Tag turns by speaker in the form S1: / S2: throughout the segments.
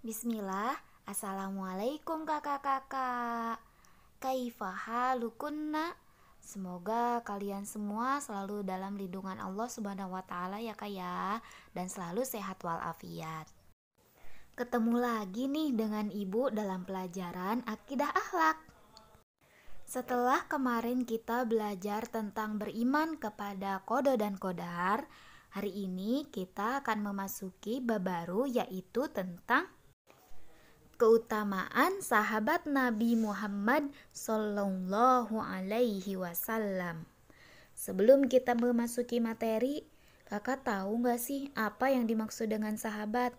S1: Bismillah, Assalamualaikum kakak-kakak. Kaifa halukunna? Semoga kalian semua selalu dalam lindungan Allah Subhanahu wa taala ya Kak ya, dan selalu sehat walafiat. Ketemu lagi nih dengan Ibu dalam pelajaran akidah akhlak. Setelah kemarin kita belajar tentang beriman kepada qada dan qadar, hari ini kita akan memasuki bab baru yaitu tentang keutamaan sahabat Nabi Muhammad Sallallahu Alaihi Wasallam. Sebelum kita memasuki materi, kakak tahu gak sih apa yang dimaksud dengan sahabat?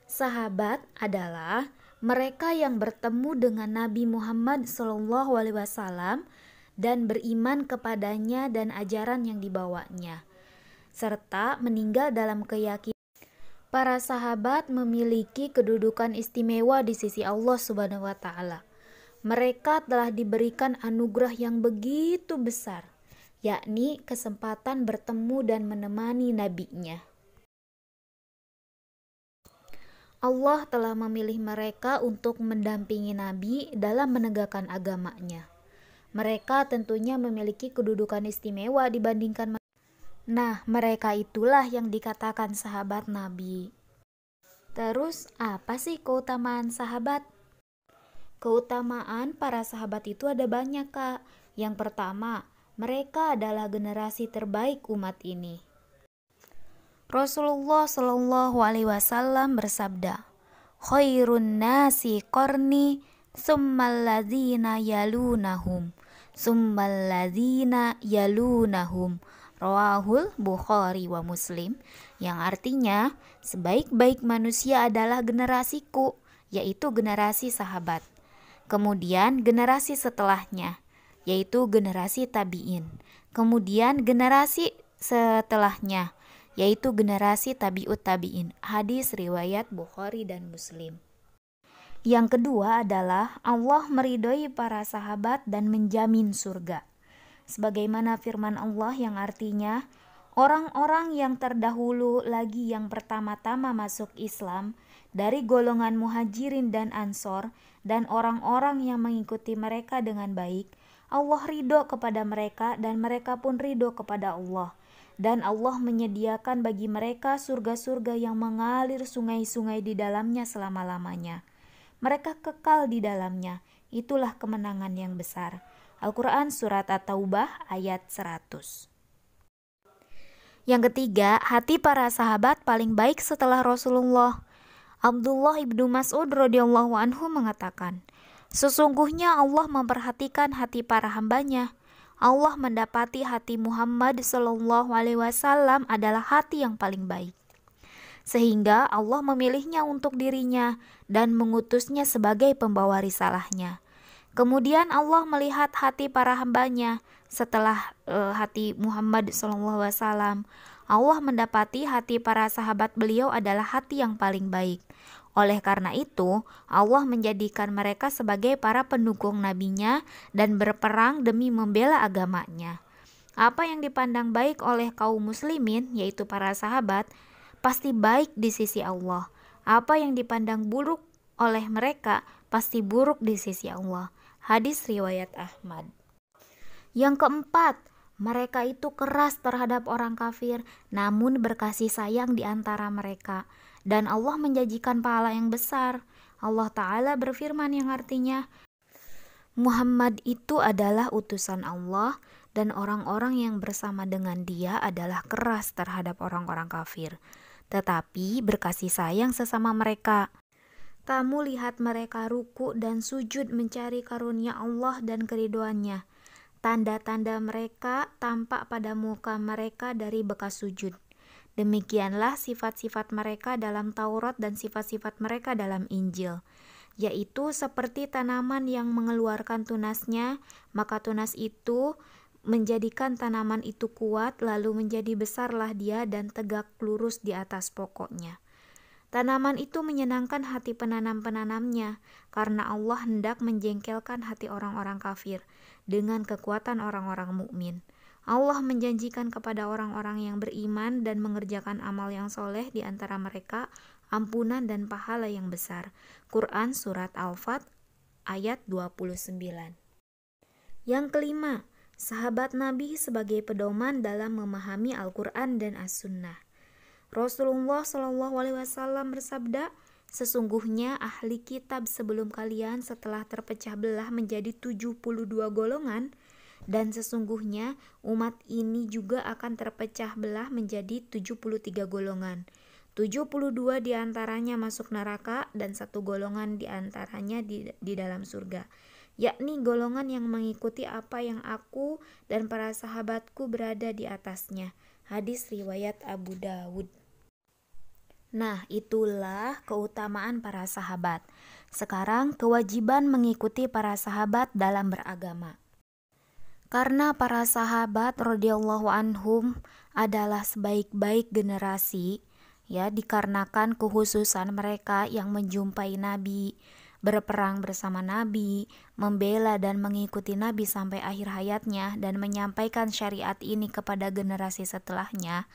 S1: Sahabat adalah mereka yang bertemu dengan Nabi Muhammad Sallallahu Alaihi Wasallam dan beriman kepadanya dan ajaran yang dibawanya, serta meninggal dalam keyakinan. Para sahabat memiliki kedudukan istimewa di sisi Allah Subhanahu wa taala. Mereka telah diberikan anugerah yang begitu besar, yakni kesempatan bertemu dan menemani nabinya. Allah telah memilih mereka untuk mendampingi Nabi dalam menegakkan agamanya. Mereka tentunya memiliki kedudukan istimewa dibandingkan. Nah, mereka itulah yang dikatakan sahabat Nabi. Terus, apa sih keutamaan sahabat? Keutamaan para sahabat itu ada banyak, Kak. Yang pertama, mereka adalah generasi terbaik umat ini. Rasulullah Shallallahu Alaihi Wasallam bersabda, "Khairun nasi qarni, tsummal ladzina yalunahum, tsummal ladzina yalunahum." Rawahul Bukhari wa Muslim, yang artinya sebaik-baik manusia adalah generasiku, yaitu generasi sahabat. Kemudian generasi setelahnya, yaitu generasi tabi'in. Kemudian generasi setelahnya, yaitu generasi tabi'ut tabi'in. Hadis riwayat Bukhari dan Muslim. Yang kedua adalah Allah meridhoi para sahabat dan menjamin surga. Sebagaimana firman Allah yang artinya, orang-orang yang terdahulu lagi yang pertama-tama masuk Islam dari golongan muhajirin dan ansor dan orang-orang yang mengikuti mereka dengan baik, Allah ridho kepada mereka dan mereka pun ridho kepada Allah. Dan Allah menyediakan bagi mereka surga-surga yang mengalir sungai-sungai di dalamnya selama-lamanya. Mereka kekal di dalamnya, itulah kemenangan yang besar. Al-Quran Surat At-Taubah ayat 100. Yang ketiga, hati para sahabat paling baik setelah Rasulullah. Abdullah ibnu Mas'ud radhiyallahu anhu mengatakan, sesungguhnya Allah memperhatikan hati para hambanya. Allah mendapati hati Muhammad Sallallahu Alaihi Wasallam adalah hati yang paling baik, sehingga Allah memilihnya untuk dirinya dan mengutusnya sebagai pembawa risalahnya. Kemudian Allah melihat hati para hambanya setelah hati Muhammad SAW. Allah mendapati hati para sahabat beliau adalah hati yang paling baik. Oleh karena itu, Allah menjadikan mereka sebagai para pendukung nabinya dan berperang demi membela agamanya. Apa yang dipandang baik oleh kaum muslimin, yaitu para sahabat, pasti baik di sisi Allah. Apa yang dipandang buruk oleh mereka, pasti buruk di sisi Allah. Hadis riwayat Ahmad. Yang keempat, mereka itu keras terhadap orang kafir, namun berkasih sayang di antara mereka. Dan Allah menjanjikan pahala yang besar. Allah Ta'ala berfirman yang artinya, Muhammad itu adalah utusan Allah dan orang-orang yang bersama dengan dia adalah keras terhadap orang-orang kafir, tetapi berkasih sayang sesama mereka. Kamu lihat mereka ruku dan sujud mencari karunia Allah dan keriduannya. Tanda-tanda mereka tampak pada muka mereka dari bekas sujud. Demikianlah sifat-sifat mereka dalam Taurat dan sifat-sifat mereka dalam Injil, yaitu seperti tanaman yang mengeluarkan tunasnya, maka tunas itu menjadikan tanaman itu kuat, lalu menjadi besarlah dia dan tegak lurus di atas pokoknya. Tanaman itu menyenangkan hati penanam-penanamnya, karena Allah hendak menjengkelkan hati orang-orang kafir dengan kekuatan orang-orang mukmin. Allah menjanjikan kepada orang-orang yang beriman dan mengerjakan amal yang soleh di antara mereka ampunan dan pahala yang besar. Quran Surat Al-Fat ayat 29. Yang kelima, sahabat Nabi sebagai pedoman dalam memahami Al-Quran dan As-Sunnah. Rasulullah SAW bersabda, sesungguhnya ahli kitab sebelum kalian setelah terpecah belah menjadi 72 golongan, dan sesungguhnya umat ini juga akan terpecah belah menjadi 73 golongan. 72 diantaranya masuk neraka dan satu golongan diantaranya di dalam surga, yakni golongan yang mengikuti apa yang aku dan para sahabatku berada di atasnya. Hadis riwayat Abu Dawud. Nah, itulah keutamaan para sahabat. Sekarang kewajiban mengikuti para sahabat dalam beragama. Karena para sahabat radhiyallahu anhum adalah sebaik-baik generasi, ya, dikarenakan kekhususan mereka yang menjumpai Nabi, berperang bersama Nabi, membela dan mengikuti Nabi sampai akhir hayatnya dan menyampaikan syariat ini kepada generasi setelahnya.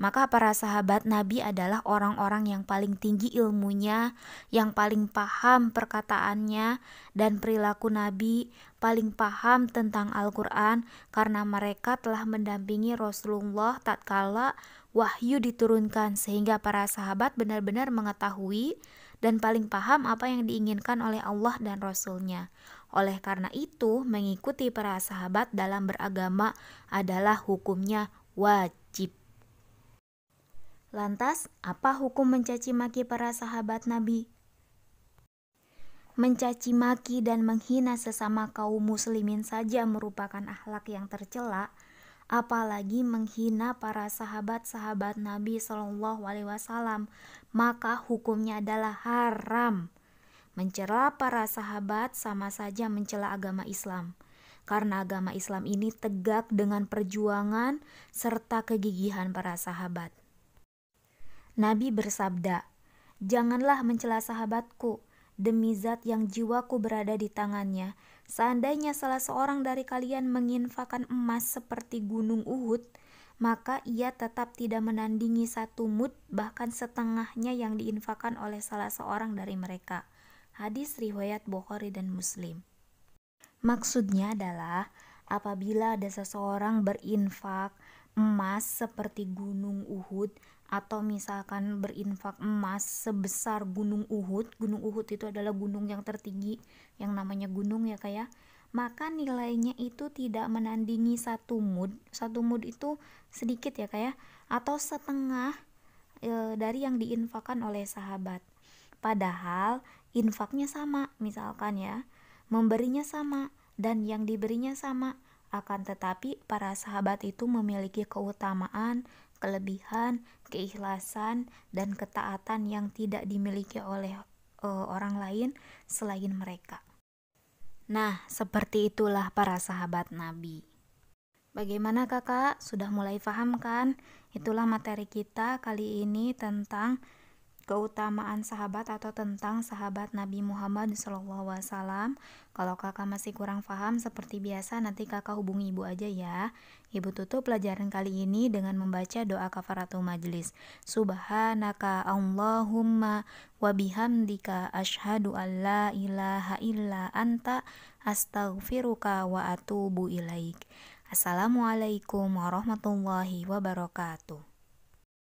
S1: Maka para sahabat Nabi adalah orang-orang yang paling tinggi ilmunya, yang paling paham perkataannya dan perilaku Nabi, paling paham tentang Al-Quran, karena mereka telah mendampingi Rasulullah tatkala wahyu diturunkan, sehingga para sahabat benar-benar mengetahui dan paling paham apa yang diinginkan oleh Allah dan Rasul-Nya. Oleh karena itu, mengikuti para sahabat dalam beragama adalah hukumnya wajib. Lantas, apa hukum mencaci maki para sahabat Nabi? Mencaci maki dan menghina sesama kaum muslimin saja merupakan akhlak yang tercela, apalagi menghina para sahabat-sahabat Nabi SAW, maka hukumnya adalah haram. Mencela para sahabat sama saja mencela agama Islam, karena agama Islam ini tegak dengan perjuangan serta kegigihan para sahabat. Nabi bersabda, "Janganlah mencela sahabatku, demi zat yang jiwaku berada di tangannya. Seandainya salah seorang dari kalian menginfakkan emas seperti gunung Uhud, maka ia tetap tidak menandingi satu mud, bahkan setengahnya yang diinfakkan oleh salah seorang dari mereka." Hadis riwayat Bukhari dan Muslim. Maksudnya adalah apabila ada seseorang berinfak emas seperti gunung Uhud, atau misalkan berinfak emas sebesar gunung Uhud itu adalah gunung yang tertinggi yang namanya gunung ya kayak, maka nilainya itu tidak menandingi satu mud itu sedikit ya kayak, atau setengah dari yang diinfakkan oleh sahabat. Padahal infaknya sama, misalkan ya, memberinya sama dan yang diberinya sama, akan tetapi para sahabat itu memiliki keutamaan, kelebihan, keikhlasan, dan ketaatan yang tidak dimiliki oleh orang lain selain mereka. Nah, seperti itulah para sahabat Nabi. Bagaimana kakak? Sudah mulai paham kan? Itulah materi kita kali ini tentang keutamaan sahabat atau tentang sahabat Nabi Muhammad SAW. Kalau kakak masih kurang paham, seperti biasa nanti kakak hubungi ibu aja ya. Ibu tutup pelajaran kali ini dengan membaca doa kafaratul majlis. Subhanaka Allahumma wa bihamdika asyhadu an la ilaha illa anta astaghfiruka wa atubu ilaik. Assalamualaikum warahmatullahi wabarakatuh.